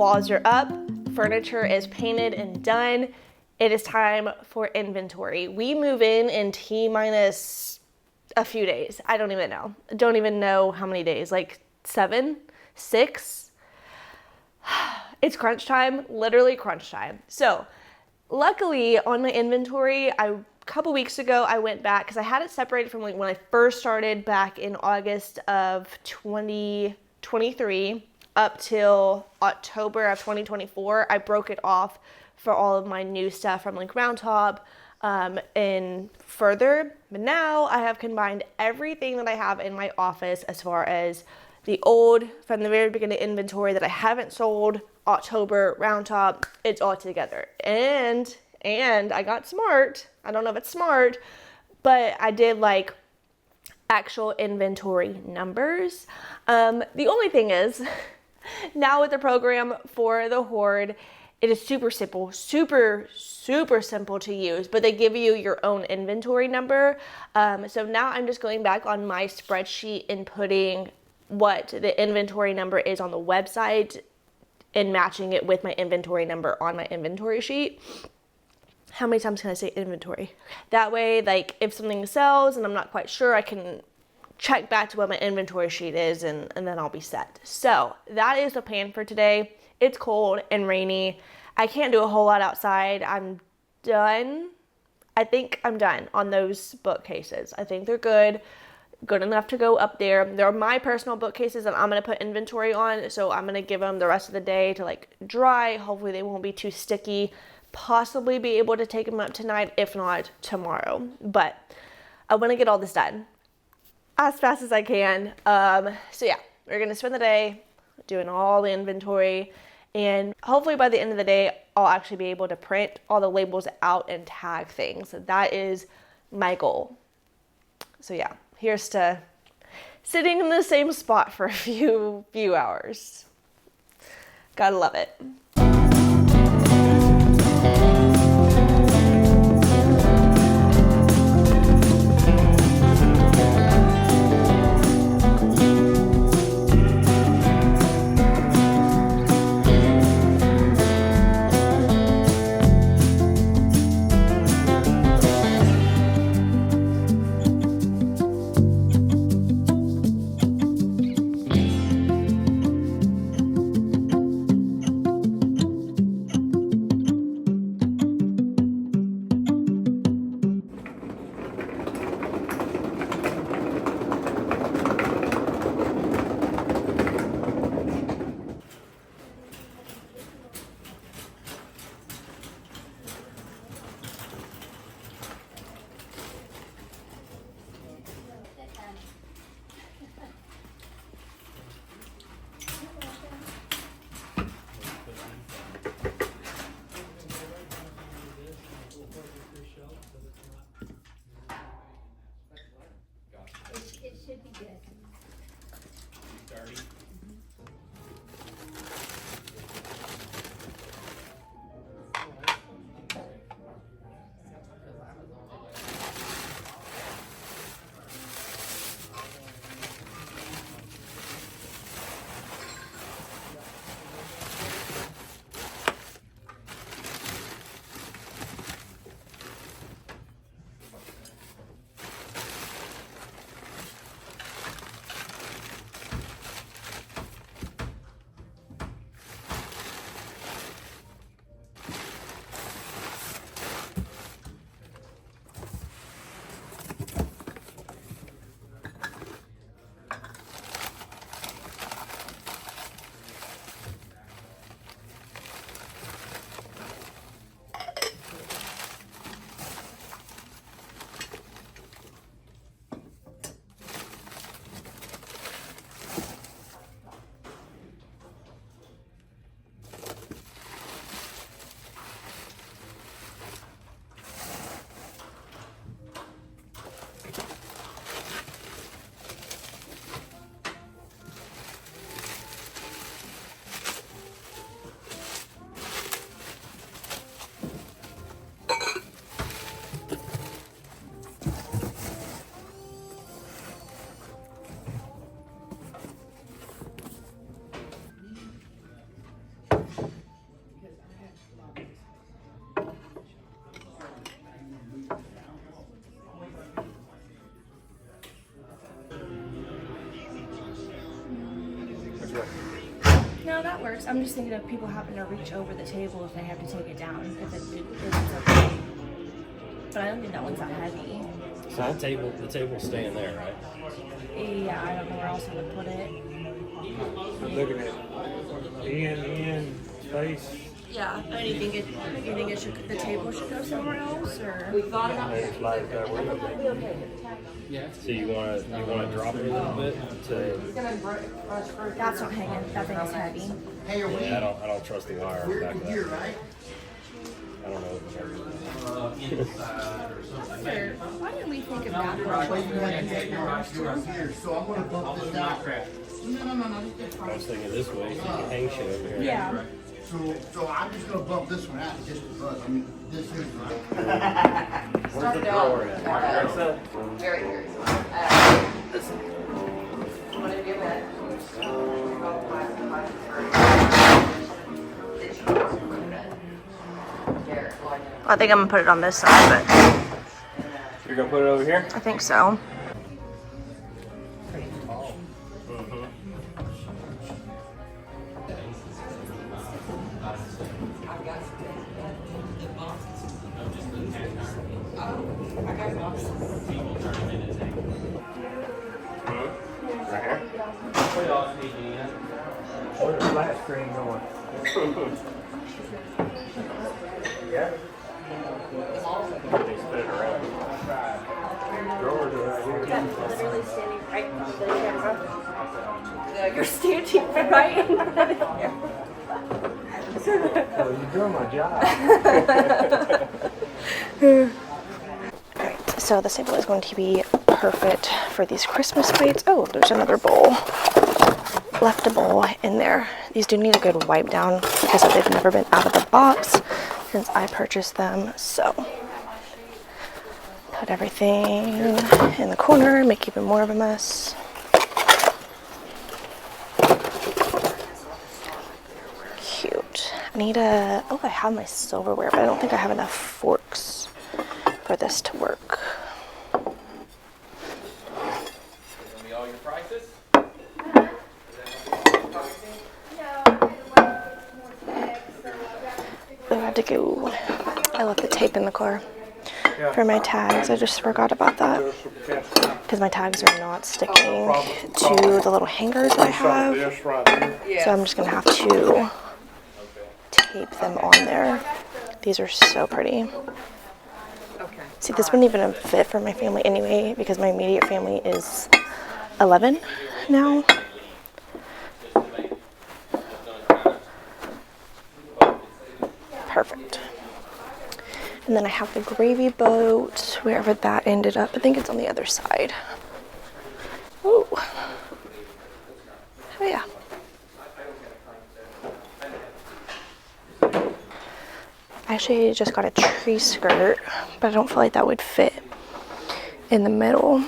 walls are up, furniture is painted and done. It is time for inventory. We move in T minus a few days. I don't even know. Don't even know how many days, like 7, 6. It's crunch time, literally crunch time. So luckily on my inventory, a couple weeks ago, I went back because I had it separated from like when I first started back in August of 2023 up till October of 2024. I broke it off for all of my new stuff from like Round Top and further. But now I have combined everything that I have in my office as far as the old from the very beginning inventory that I haven't sold, October, Round Top, it's all together. And I got smart. I don't know if it's smart, but I did like actual inventory numbers. The only thing is now with the program for the Hoard, it is super simple, super simple to use, but they give you your own inventory number. So now I'm just going back on my spreadsheet and putting what the inventory number is on the website and matching it with my inventory number on my inventory sheet. How many times can I say inventory? That way, like if something sells and I'm not quite sure, I can check back to what my inventory sheet is and then I'll be set. So that is the plan for today. It's cold and rainy. I can't do a whole lot outside. I'm done. I think I'm done on those bookcases. I think they're good enough to go up there. They're my personal bookcases that I'm going to put inventory on. So I'm going to give them the rest of the day to like dry. Hopefully they won't be too sticky. Possibly be able to take them up tonight, if not tomorrow. But I want to get all this done as fast as I can. So yeah, we're going to spend the day doing all the inventory. And hopefully by the end of the day, I'll actually be able to print all the labels out and tag things. So that is my goal. So yeah, here's to sitting in the same spot for a few hours. Gotta love it. works. I'm just thinking of people having to reach over the table if they have to take it down, if it's okay. But I don't think that one's that heavy. So the table's staying there, right? Yeah, I don't know where else I would put it. I'm looking at in space. Yeah, I mean, you think the table should go somewhere else, or? We thought about it. So you want to drop it a little bit to. That's not hanging. That thing is heavy. Yeah, I don't trust the wire back there. I don't know. Why didn't we think of that? I was thinking this way, so you can hang shit over here. Yeah. So I'm just gonna bump this one out just because. I mean, this is. Where's the drawer at? Very curious. Want to give it? I think I'm gonna put it on this side, but You're gonna put it over here? I think so. Right here? Where's the flat screen going? Yeah. They spin it around. Drawers are right here. Literally standing right in front of the camera. You're standing right in front of the camera. Oh, you're doing my job. Alright, so this table is going to be perfect for these Christmas plates. Oh, there's another bowl. Left a bowl in there. These do need a good wipe down because they've never been out of the box since I purchased them. So put everything in the corner, make even more of a mess. Cute. I need a, oh, I have my silverware, but I don't think I have enough forks for this to work. All your prices? I had to go. I left the tape in the car for my tags. I just forgot about that because my tags are not sticking to the little hangers I have. So I'm just gonna have to tape them on there. These are so pretty. Okay. See, this wouldn't even fit for my family anyway because my immediate family is 11 now. Perfect. And then I have the gravy boat, wherever that ended up. I think it's on the other side. Ooh. Oh yeah. I actually just got a tree skirt, but I don't feel like that would fit in the middle.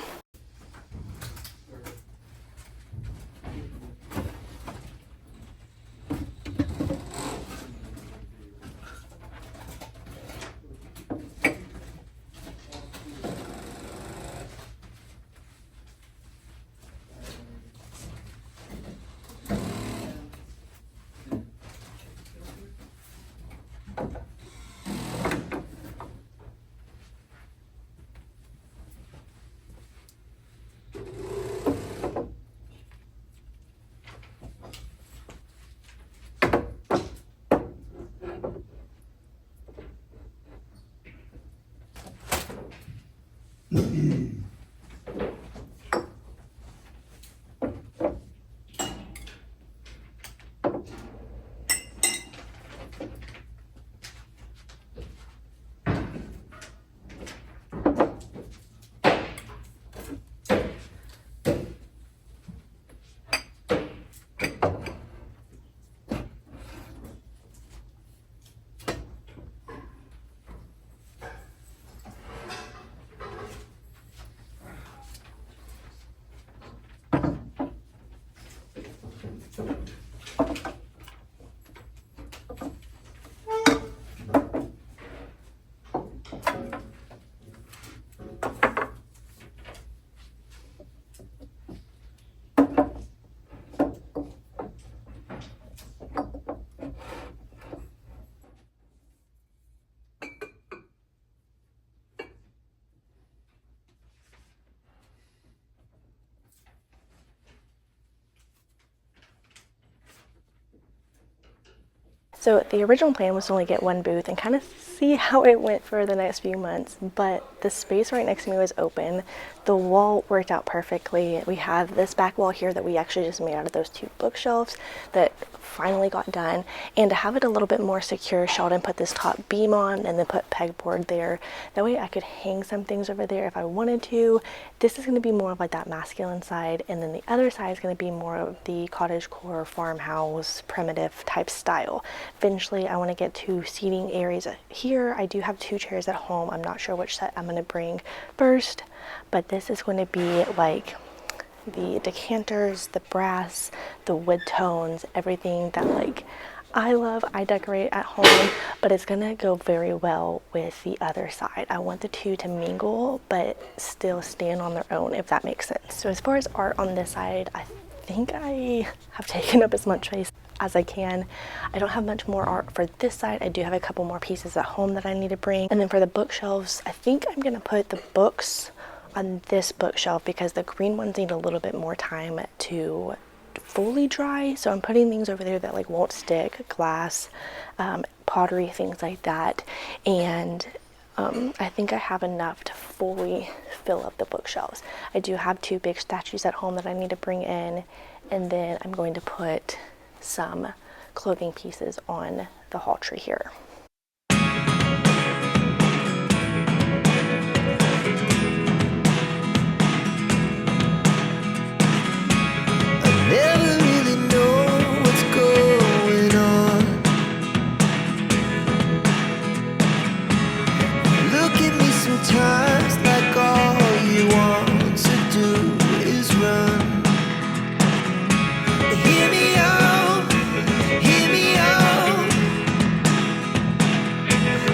So the original plan was to only get one booth and kind of see how it went for the next few months, but the space right next to me was open. The wall worked out perfectly. We have this back wall here that we actually just made out of those 2 bookshelves that finally got done. And to have it a little bit more secure, Sheldon put this top beam on and then put pegboard there. That way I could hang some things over there if I wanted to. This is going to be more of like that masculine side, and then the other side is going to be more of the cottagecore, farmhouse, primitive type style. Eventually I want to get 2 seating areas here. I do have 2 chairs at home. I'm not sure which set I'm going to bring first, but this is going to be like the decanters, the brass, the wood tones, everything that like I love, I decorate at home, but it's gonna go very well with the other side. I want the 2 to mingle, but still stand on their own, if that makes sense. So as far as art on this side, I think I have taken up as much space as I can. I don't have much more art for this side. I do have a couple more pieces at home that I need to bring. And then for the bookshelves, I think I'm gonna put the books on this bookshelf because the green ones need a little bit more time to fully dry. So I'm putting things over there that like won't stick, glass, pottery, things like that. And I think I have enough to fully fill up the bookshelves. I do have 2 big statues at home that I need to bring in, and then I'm going to put some clothing pieces on the hall tree here. Never really know what's going on. Look at me sometimes like all you want to do is run. Hear me out, hear me out.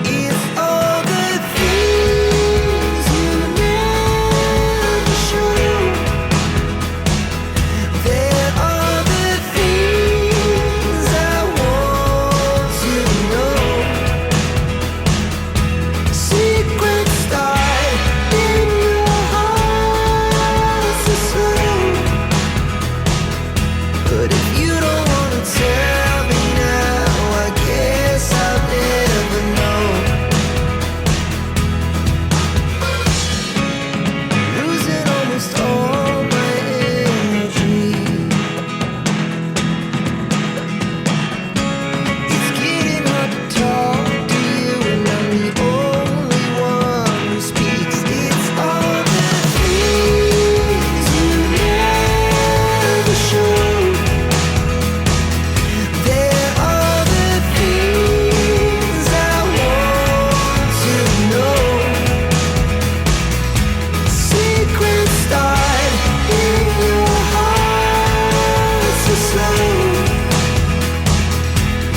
It's all the things you never show. There are the things I want to know. Secrets start in your heart so slow. But if you don't wanna tell me now, I guess I'll never know. Losing almost all my energy. It's getting hard to talk to you, and I'm the only one who speaks. It's all the things you never show. There are the things I want to know. Secrets start in your heart so slow.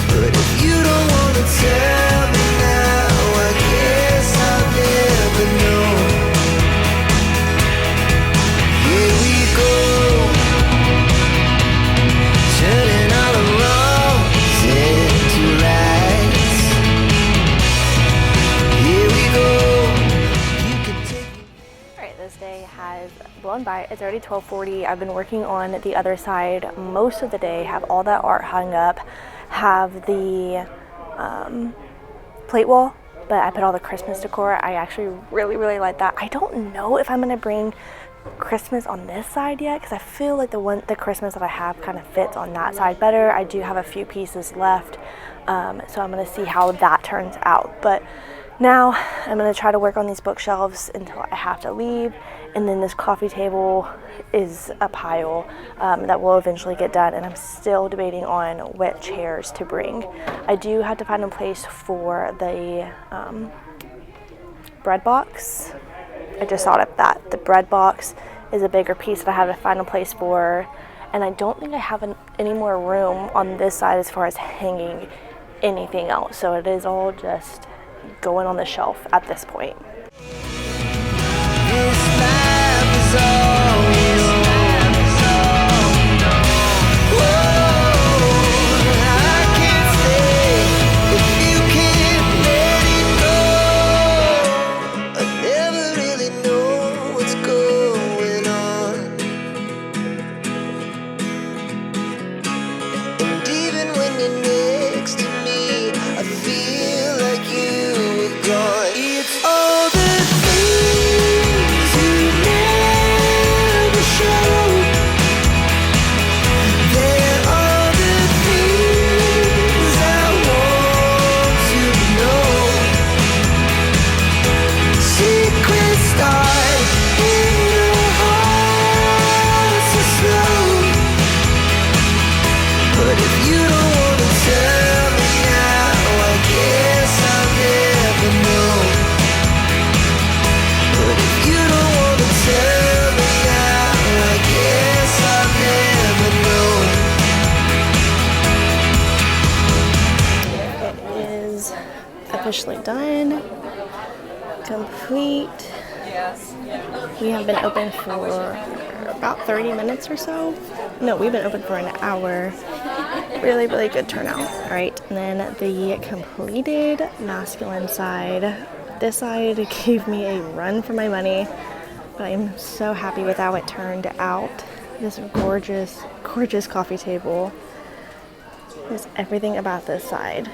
But if you don't wanna tell me now, I guess I'll never know. Here we go, turning all the wrongs into rights. Here we go. You can take All right, this day has blown by. It's already 12:40. I've been working on the other side most of the day, have all that art hung up, have the plate wall, but I put all the Christmas decor. I actually really like that. I don't know if I'm gonna bring Christmas on this side yet because I feel like the Christmas that I have kind of fits on that side better. I do have a few pieces left, so I'm gonna see how that turns out. But now I'm gonna try to work on these bookshelves until I have to leave, and then this coffee table is a pile that will eventually get done, and I'm still debating on what chairs to bring. I do have to find a place for the bread box. I just thought of that. The bread box is a bigger piece that I have to find a place for, and I don't think I have any more room on this side as far as hanging anything else, so it is all just going on the shelf at this point. this life is all we know. Whoa, I can't stay if you can't let it go. I never really know what's going on. And even when you're next to me, officially done. Complete. We have been open for about 30 minutes or so. No, we've been open for an hour. Really, really good turnout. All right, and then the completed masculine side. This side gave me a run for my money, but I'm so happy with how it turned out. This gorgeous, gorgeous coffee table. There's everything about this side.